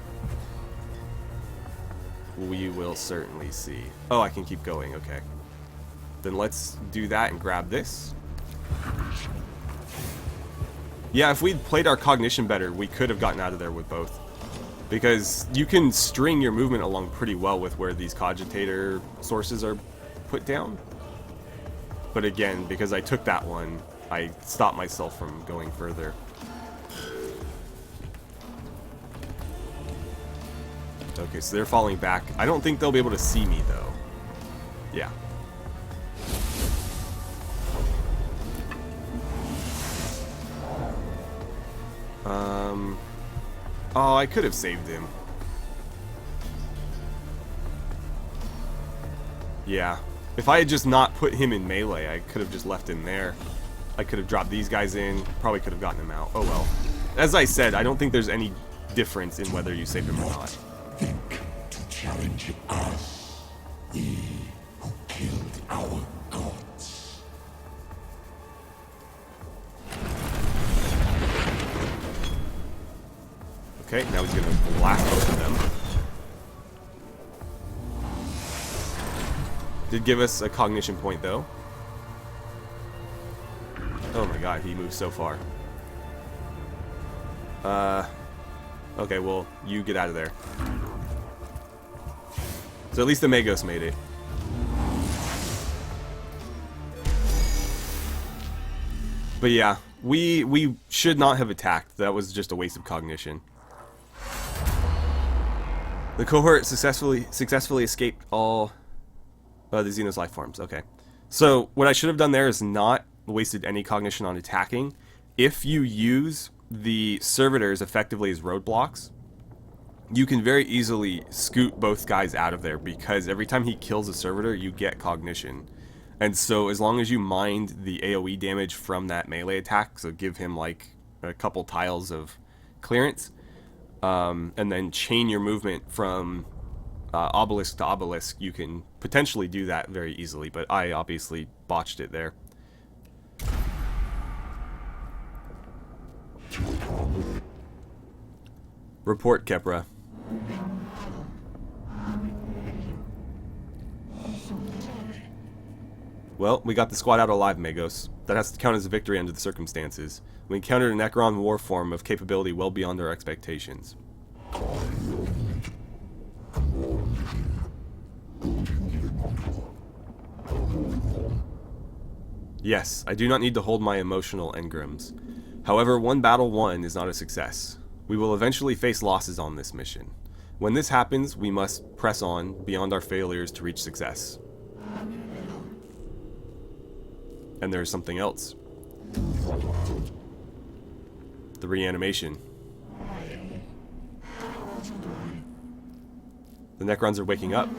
we will certainly see. Oh, I can keep going, okay. Then let's do that and grab this. Yeah, if we'd played our cognition better, we could have gotten out of there with both. Because you can string your movement along pretty well with where these cogitator sources are put down. But again, because I took that one, I stopped myself from going further. Okay, so they're falling back. I don't think they'll be able to see me, though. Yeah. Oh, I could have saved him. Yeah. If I had just not put him in melee, I could have just left him there. I could have dropped these guys in. Probably could have gotten them out. Oh well. As I said, I don't think there's any difference in whether you save them or not. Think to challenge us, we who killed our gods. Okay, now he's gonna blast both of them. Did give us a cognition point though. Oh my god, he moved so far. Okay, well, you get out of there. So at least the Magos made it. But yeah, we should not have attacked. That was just a waste of cognition. The cohort successfully escaped all the xenos life forms. Okay. So what I should have done there is not wasted any cognition on attacking. If you use the servitors effectively as roadblocks, you can very easily scoot both guys out of there, because every time he kills a servitor, you get cognition. And so as long as you mind the AoE damage from that melee attack, so give him like a couple tiles of clearance, and then chain your movement from obelisk to obelisk, you can potentially do that very easily, but I obviously botched it there. Report, Kepra. Well, we got the squad out alive, Magos. That has to count as a victory under the circumstances. We encountered a Necron war form of capability well beyond our expectations. Yes, I do not need to hold my emotional engrams. However, one battle won is not a success. We will eventually face losses on this mission. When this happens, we must press on beyond our failures to reach success. And there's something else. The reanimation. The Necrons are waking up.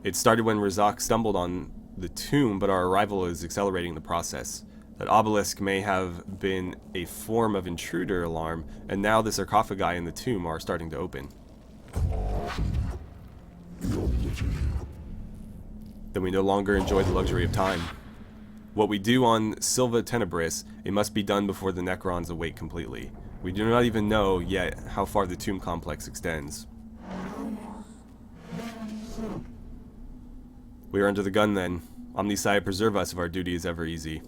It started when Razak stumbled on the tomb, but our arrival is accelerating the process. That obelisk may have been a form of intruder alarm, and now the sarcophagi in the tomb are starting to open. Then we no longer enjoy the luxury of time. What we do on Silva Tenebris, it must be done before the Necrons awake completely. We do not even know yet how far the tomb complex extends. We are under the gun then. Omnisci, preserve us if our duty is ever easy.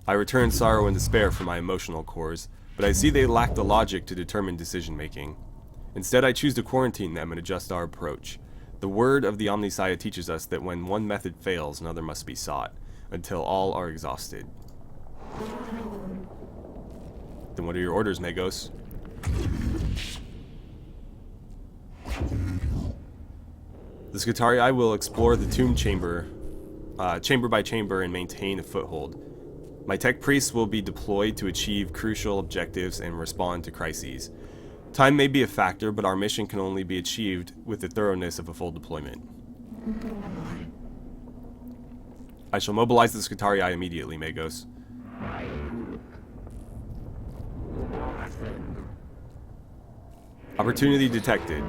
I return sorrow and despair from my emotional cores, but I see they lack the logic to determine decision making. Instead, I choose to quarantine them and adjust our approach. The word of the Omnisci teaches us that when one method fails, another must be sought, until all are exhausted. Then what are your orders, Magos? The Scutarii will explore the tomb chamber by chamber, and maintain a foothold. My tech priests will be deployed to achieve crucial objectives and respond to crises. Time may be a factor, but our mission can only be achieved with the thoroughness of a full deployment. I shall mobilize the Scutarii immediately, Magos. Opportunity detected.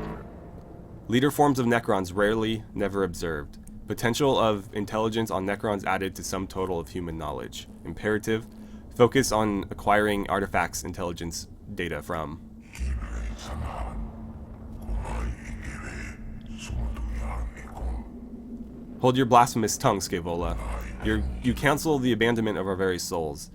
Leader forms of Necrons rarely, never observed. Potential of intelligence on Necrons added to sum total of human knowledge. Imperative. Focus on acquiring artifacts intelligence data from. Hold your blasphemous tongue, Scaevola. You counsel the abandonment of our very souls.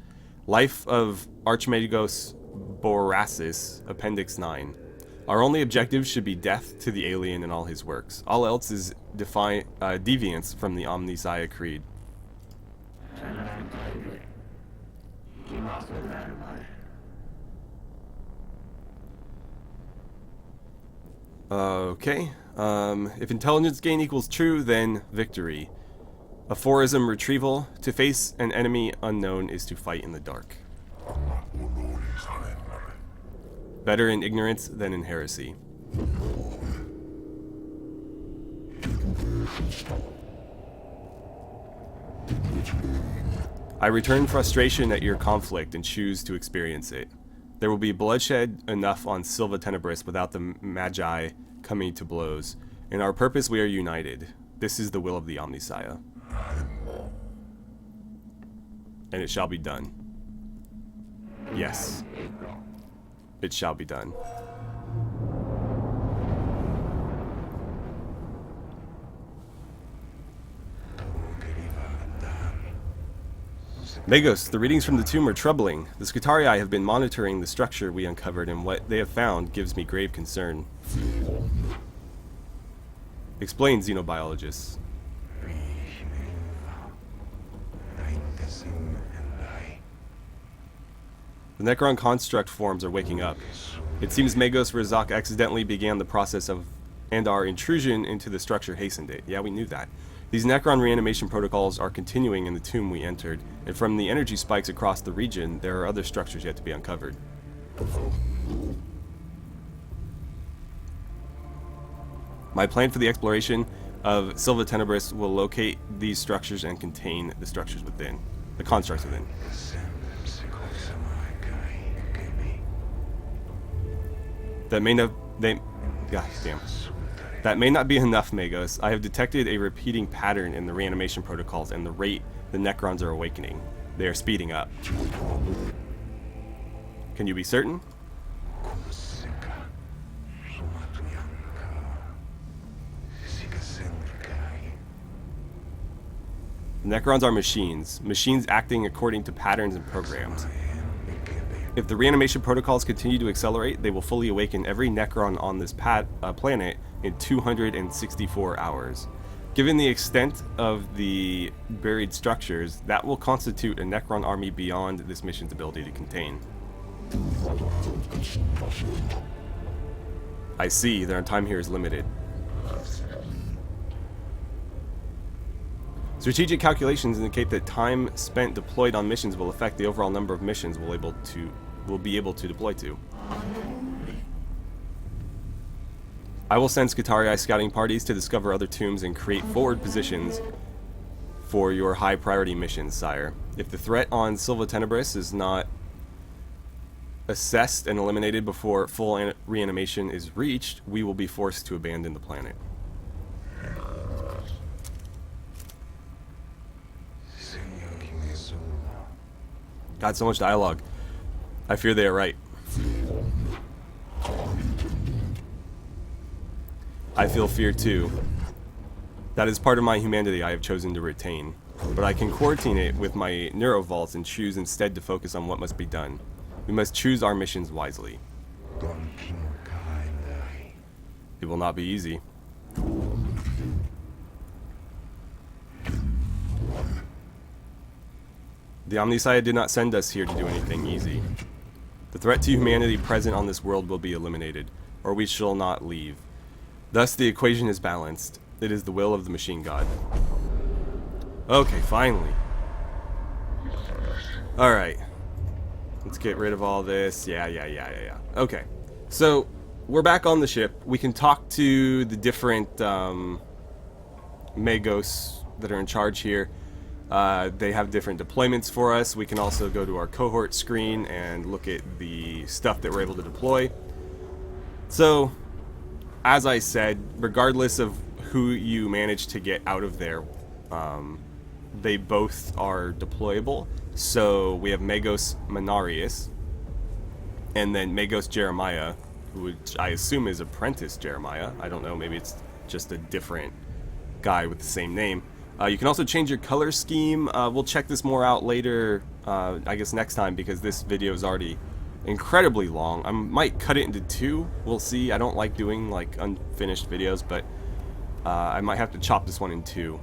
Life of Archmagos Borasis, Appendix 9. Our only objective should be death to the alien and all his works. All else is deviance from the Omnisci creed. Okay. If intelligence gain equals true, then victory. Aphorism retrieval. To face an enemy unknown is to fight in the dark. Better in ignorance than in heresy. I return frustration at your conflict and choose to experience it. There will be bloodshed enough on Silva Tenebris without the Magi coming to blows. In our purpose we are united. This is the will of the Omnissiah. And it shall be done. Yes. It shall be done. Magos, the readings from the tomb are troubling. The Scutarii have been monitoring the structure we uncovered, and what they have found gives me grave concern. Explain, xenobiologists. The Necron construct forms are waking up. It seems Magos Razak accidentally began the process of, and our intrusion into the structure hastened it. Yeah, we knew that. These Necron reanimation protocols are continuing in the tomb we entered, and from the energy spikes across the region, there are other structures yet to be uncovered. My plan for the exploration of Silva Tenebris will locate these structures and contain the structures within. The constructs within. That may not... God damn. That may not be enough, Magos. I have detected a repeating pattern in the reanimation protocols and the rate the Necrons are awakening. They are speeding up. Can you be certain? The Necrons are machines. Machines acting according to patterns and programs. If the reanimation protocols continue to accelerate, they will fully awaken every Necron on this planet in 264 hours. Given the extent of the buried structures, that will constitute a Necron army beyond this mission's ability to contain. I see, their time here is limited. Strategic calculations indicate that time spent deployed on missions will affect the overall number of missions we'll be able to deploy to. I will send Scutarii scouting parties to discover other tombs and create forward positions for your high priority missions, sire. If the threat on Silva Tenebris is not assessed and eliminated before full reanimation is reached, we will be forced to abandon the planet. God, so much dialogue. I fear they are right. I feel fear too. That is part of my humanity I have chosen to retain. But I can quarantine it with my neurovaults and choose instead to focus on what must be done. We must choose our missions wisely. It will not be easy. The Omnissiah did not send us here to do anything easy. The threat to humanity present on this world will be eliminated, or we shall not leave. Thus the equation is balanced. It is the will of the machine god. Okay, finally. Alright. Let's get rid of all this. Yeah. Okay. So, we're back on the ship. We can talk to the different Magos that are in charge here. They have different deployments for us. We can also go to our cohort screen and look at the stuff that we're able to deploy. So, as I said, regardless of who you manage to get out of there, they both are deployable. So we have Magos Manarius, and then Magos Jeremiah, which I assume is Apprentice Jeremiah. I don't know, maybe it's just a different guy with the same name. You can also change your color scheme. We'll check this more out later, I guess next time, because this video is already incredibly long. I might cut it into two. We'll see. I don't like doing like unfinished videos, but I might have to chop this one in two.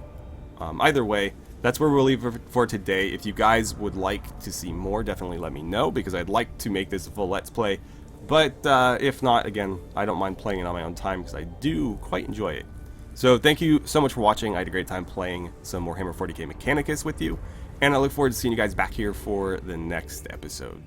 Either way, that's where we'll leave it for today. If you guys would like to see more, definitely let me know, because I'd like to make this a full Let's Play. But if not, again, I don't mind playing it on my own time, because I do quite enjoy it. So thank you so much for watching. I had a great time playing some Warhammer 40k Mechanicus with you, and I look forward to seeing you guys back here for the next episode.